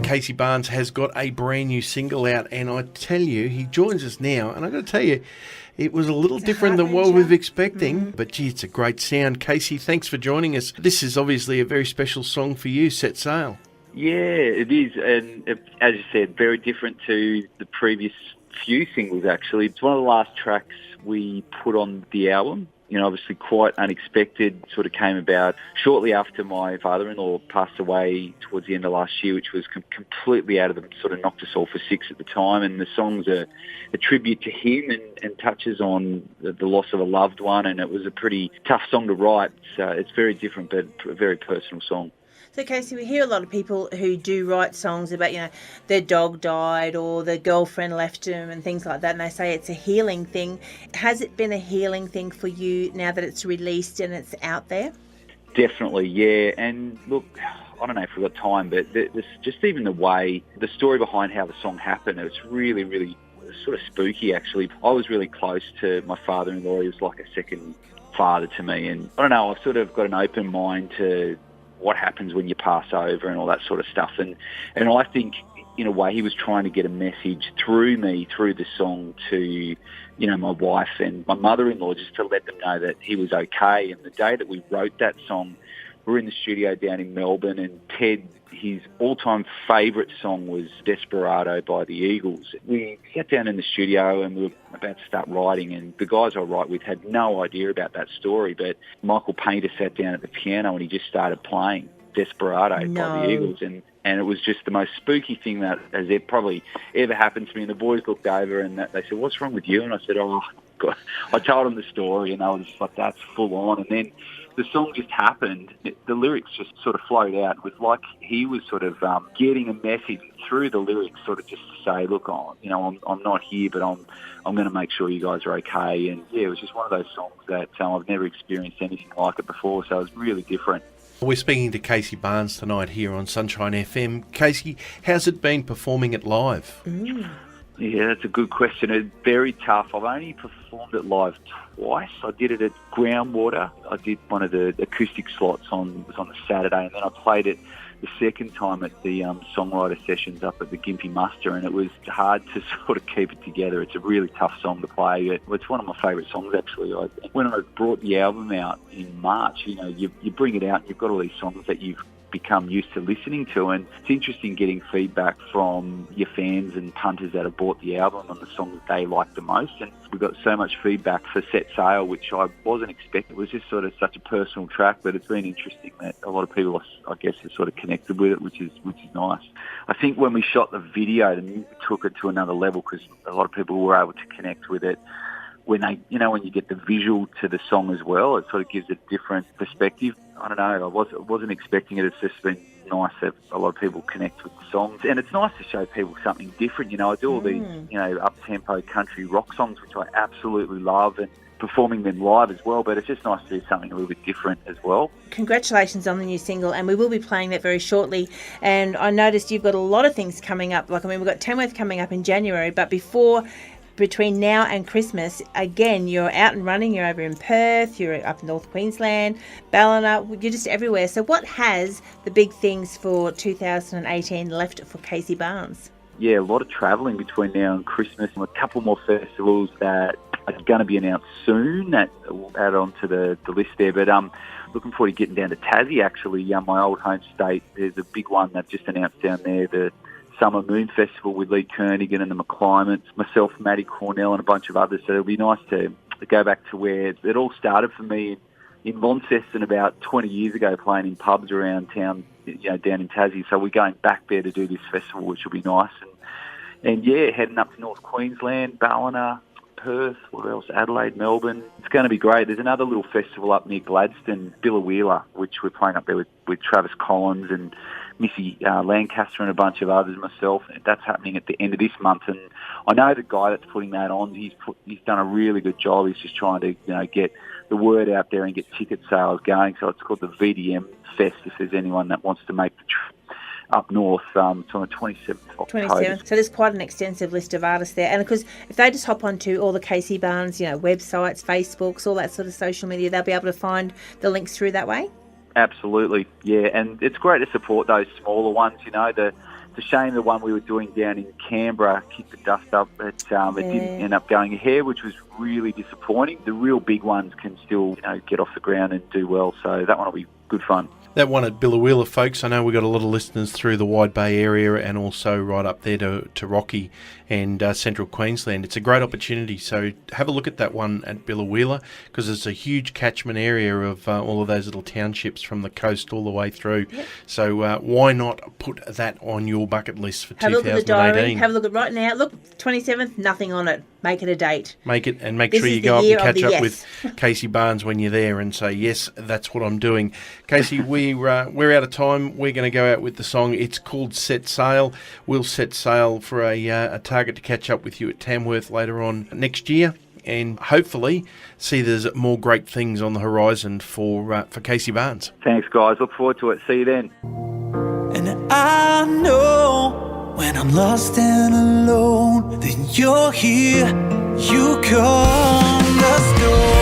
Casey Barnes has got a brand new single out, and I tell you, he joins us now, and I've got to tell you, it was a little different than what we were expecting, but gee, it's a great sound. Casey, thanks for joining us. This is obviously a very special song for you, Set Sail. Yeah, it is, and as you said, very different to the previous few singles, actually. It's one of the last tracks we put on the album. You know, obviously quite unexpected, sort of came about shortly after my father-in-law passed away towards the end of last year, which was completely out of the, sort of knocked us all for six at the time. And the song's a tribute to him and touches on the loss of a loved one. And it was a pretty tough song to write. So it's very different, but a very personal song. So, Casey, we hear a lot of people who do write songs about, you know, their dog died or their girlfriend left them and things like that, and they say it's a healing thing. Has it been a healing thing for you now that it's released and it's out there? Definitely, yeah. And look, I don't know if we've got time, but just even the way, the story behind how the song happened, it's really, really sort of spooky, actually. I was really close to my father-in-law. He was like a second father to me. And I don't know, I've sort of got an open mind to what happens when you pass over and all that sort of stuff. And I think, in a way, he was trying to get a message through me, through the song, to, you know, my wife and my mother-in-law, just to let them know that he was okay. And the day that we wrote that song, we were in the studio down in Melbourne, and Ted, his all-time favourite song was Desperado by the Eagles. We sat down in the studio and we were about to start writing, and the guys I write with had no idea about that story, but Michael Painter sat down at the piano and he just started playing Desperado by the Eagles, and it was just the most spooky thing that has probably ever happened to me. And the boys looked over and they said, "What's wrong with you?" And I said, "Oh, God." I told them the story, and they were just like, "That's full on." And then the song just happened. The lyrics just sort of flowed out. It was like he was sort of getting a message through the lyrics, sort of just to say, "Look, I'm not here, but I'm going to make sure you guys are okay." And yeah, it was just one of those songs that I've never experienced anything like it before, so it was really different. We're speaking to Casey Barnes tonight here on Sunshine FM. Casey, how's it been performing it live? Yeah, that's a good question. It's very tough. I've only performed it live twice. I did it at Groundwater. I did one of the acoustic slots on the Saturday, and then I played it the second time at the songwriter sessions up at the Gympie Muster, and it was hard to sort of keep it together. It's a really tough song to play. It's one of my favourite songs, actually. When I brought the album out in March, you know, you bring it out and you've got all these songs that you've become used to listening to, and it's interesting getting feedback from your fans and punters that have bought the album on the songs they like the most. And we got so much feedback for Set Sail, which I wasn't expecting. It was just sort of such a personal track, but it's been interesting that a lot of people, I guess, have sort of connected with it, which is nice. I think when we shot the video, the music took it to another level because a lot of people were able to connect with it. When when you get the visual to the song as well, it sort of gives a different perspective. I don't know, I wasn't expecting it. It's just been nice that a lot of people connect with the songs. And it's nice to show people something different. You know, I do all these, up-tempo country rock songs, which I absolutely love, and performing them live as well, but it's just nice to do something a little bit different as well. Congratulations on the new single, and we will be playing that very shortly. And I noticed you've got a lot of things coming up. We've got Tamworth coming up in January, but between now and Christmas, again, you're out and running. You're over in Perth, you're up in North Queensland, Ballina, you're just everywhere. So what has the big things for 2018 left for Casey Barnes? Yeah, a lot of travelling between now and Christmas, and a couple more festivals that are going to be announced soon that will add on to the list there. But looking forward to getting down to Tassie, actually. My old home state, there's a big one they've just announced down there, the Summer Moon Festival with Lee Kernaghan and the McClimats, myself, Matty Cornell, and a bunch of others. So it'll be nice to go back to where it all started for me in Launceston about 20 years ago, playing in pubs around town, down in Tassie. So we're going back there to do this festival, which will be nice. And yeah, heading up to North Queensland, Ballina, Perth, what else? Adelaide, Melbourne. It's going to be great. There's another little festival up near Gladstone, Billawheeler, which we're playing up there with Travis Collins and Missy Lancaster and a bunch of others, myself. That's happening at the end of this month, and I know the guy that's putting that on, he's done a really good job. He's just trying to get the word out there and get ticket sales going. So it's called the VDM Fest, if there's anyone that wants to make the trip. up north. It's on the 27th of October. 27th. So there's quite an extensive list of artists there. And because if they just hop onto all the Casey Barnes, websites, Facebooks, all that sort of social media, they'll be able to find the links through that way? Absolutely, yeah. And it's great to support those smaller ones, It's a shame the one we were doing down in Canberra kicked the dust up, but it didn't end up going ahead, which was really disappointing. The real big ones can still, get off the ground and do well, so that one will be good fun. That one at Billawheeler, folks. I know we've got a lot of listeners through the Wide Bay area and also right up there to Rocky and central Queensland. It's a great opportunity, so have a look at that one at Billawheeler because it's a huge catchment area of all of those little townships from the coast all the way through. Yep. So why not put that on your bucket list for 2018? Have a look at the diary. Have a look at right now. Look, 27th, nothing on it. Make it a date. Make it, and make sure you go up and catch up with Casey Barnes when you're there and say, yes, that's what I'm doing. Casey, we're out of time. We're going to go out with the song. It's called Set Sail. We'll set sail for a target to catch up with you at Tamworth later on next year and hopefully see there's more great things on the horizon for Casey Barnes. Thanks, guys. Look forward to it. See you then. And I know when I'm lost and alone, then you're here, you calm the storm.